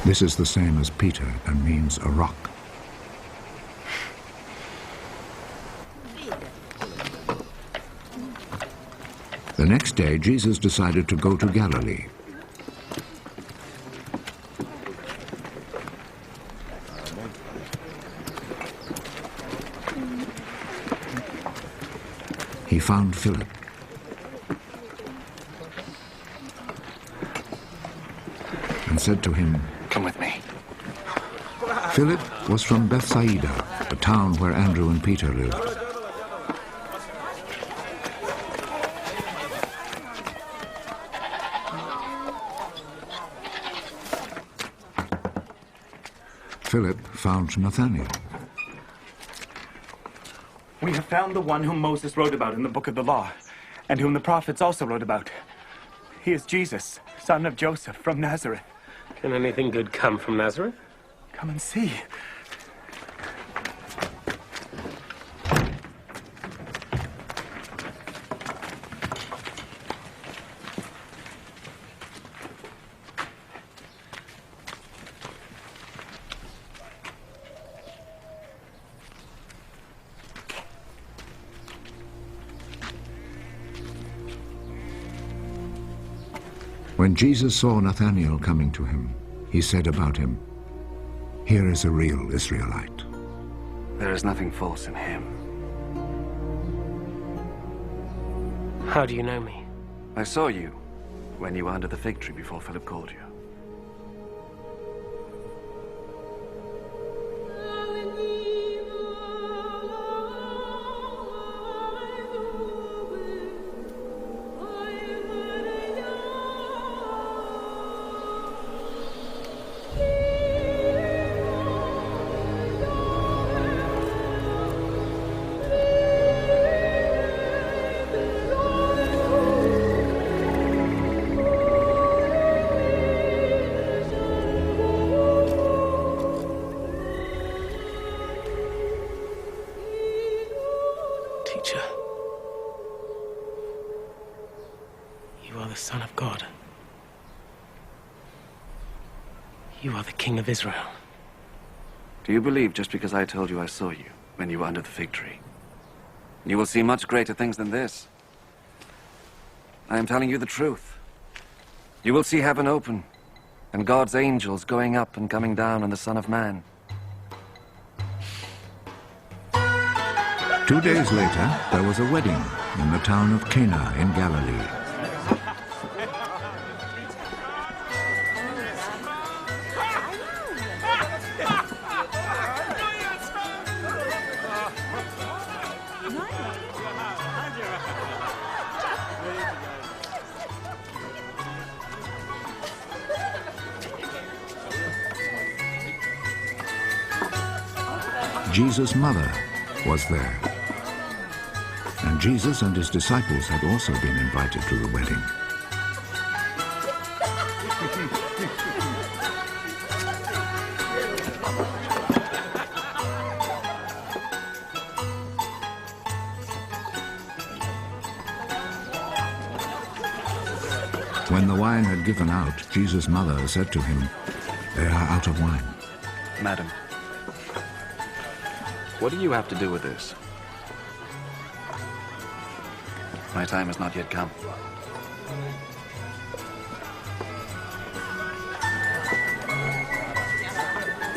This is the same as Peter and means a rock. The next day, Jesus decided to go to Galilee. He found Philip. And said to him, "Come with me." Philip was from Bethsaida, the town where Andrew and Peter lived. Philip found Nathanael. "We have found the one whom Moses wrote about in the book of the law, and whom the prophets also wrote about. He is Jesus, son of Joseph, from Nazareth." Can anything good come from Nazareth? "Come and see." When Jesus saw Nathanael coming to him, he said about him, "Here is a real Israelite." There is nothing false in him. How do you know me? I saw you when you were under the fig tree before Philip called you. Teacher, you are the Son of God. You are the King of Israel. Do you believe just because I told you I saw you when you were under the fig tree? You will see much greater things than this. I am telling you the truth. You will see heaven open, and God's angels going up and coming down on the Son of Man. 2 days later, there was a wedding in the town of Cana in Galilee. Jesus' mother was there. And Jesus and his disciples had also been invited to the wedding. When the wine had given out, Jesus' mother said to him, "They are out of wine." Madam, what do you have to do with this? My time has not yet come.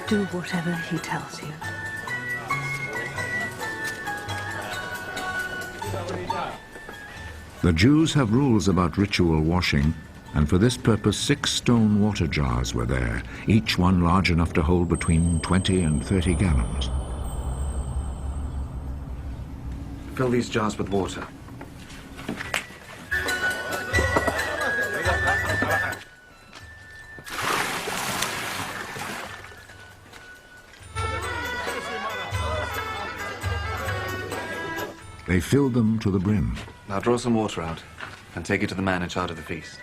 Do whatever he tells you. The Jews have rules about ritual washing, and for this purpose 6 stone water jars were there, each one large enough to hold between 20 and 30 gallons. Fill these jars with water. They filled them to the brim. Now draw some water out and take it to the man in charge of the feast.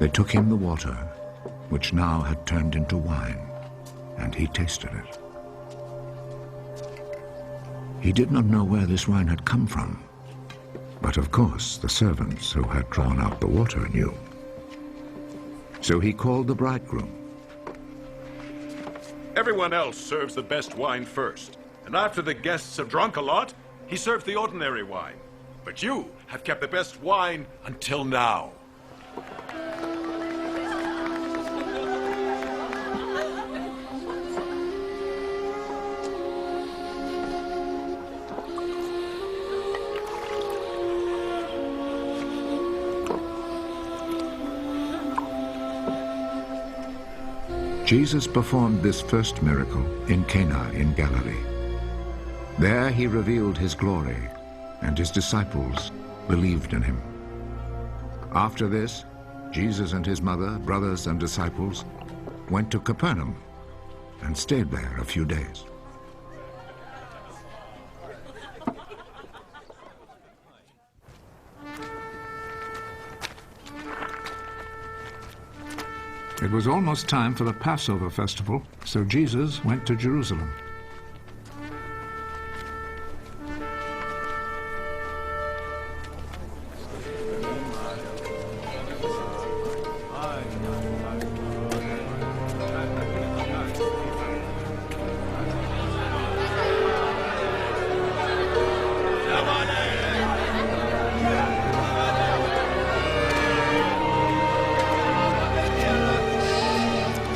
They took him the water, which now had turned into wine, and he tasted it. He did not know where this wine had come from, but of course the servants who had drawn out the water knew. So he called the bridegroom. Everyone else serves the best wine first, and after the guests have drunk a lot, he serves the ordinary wine. But you have kept the best wine until now. Jesus performed this first miracle in Cana in Galilee. There he revealed his glory, and his disciples believed in him. After this, Jesus and his mother, brothers, and disciples went to Capernaum and stayed there a few days. It was almost time for the Passover festival, so Jesus went to Jerusalem.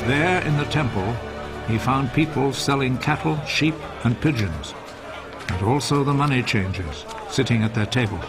There in the temple, he found people selling cattle, sheep, and pigeons, and also the money changers sitting at their tables.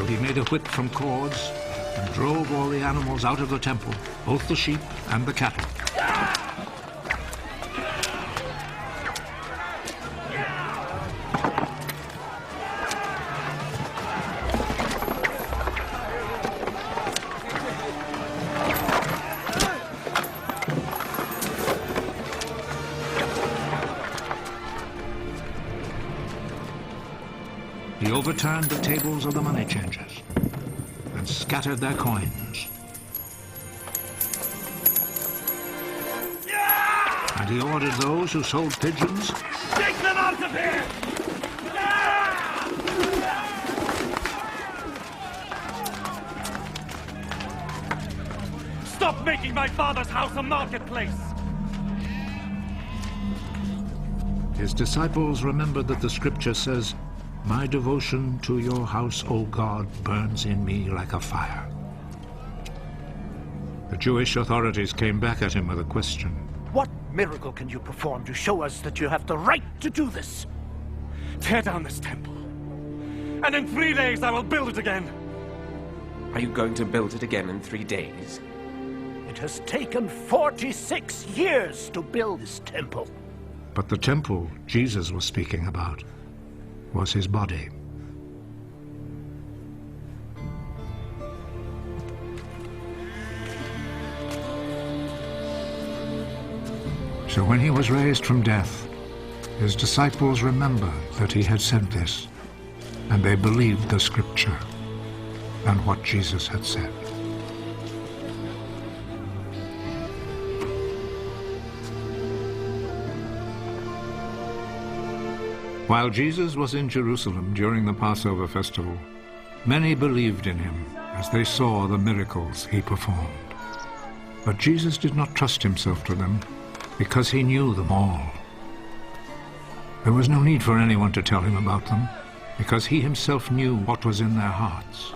He made a whip from cords and drove all the animals out of the temple, both the sheep and the cattle. He overturned the tables of the money changers and scattered their coins. And he ordered those who sold pigeons, Take them out of here! Stop making my father's house a marketplace! His disciples remembered that the scripture says, "My devotion to your house, O God, burns in me like a fire." The Jewish authorities came back at him with a question. What miracle can you perform to show us that you have the right to do this? Tear down this temple, and in 3 days I will build it again. Are you going to build it again in 3 days? It has taken 46 years to build this temple. But the temple Jesus was speaking about was his body. So when he was raised from death, his disciples remembered that he had said this, and they believed the scripture and what Jesus had said. While Jesus was in Jerusalem during the Passover festival, many believed in him as they saw the miracles he performed. But Jesus did not trust himself to them because he knew them all. There was no need for anyone to tell him about them because he himself knew what was in their hearts.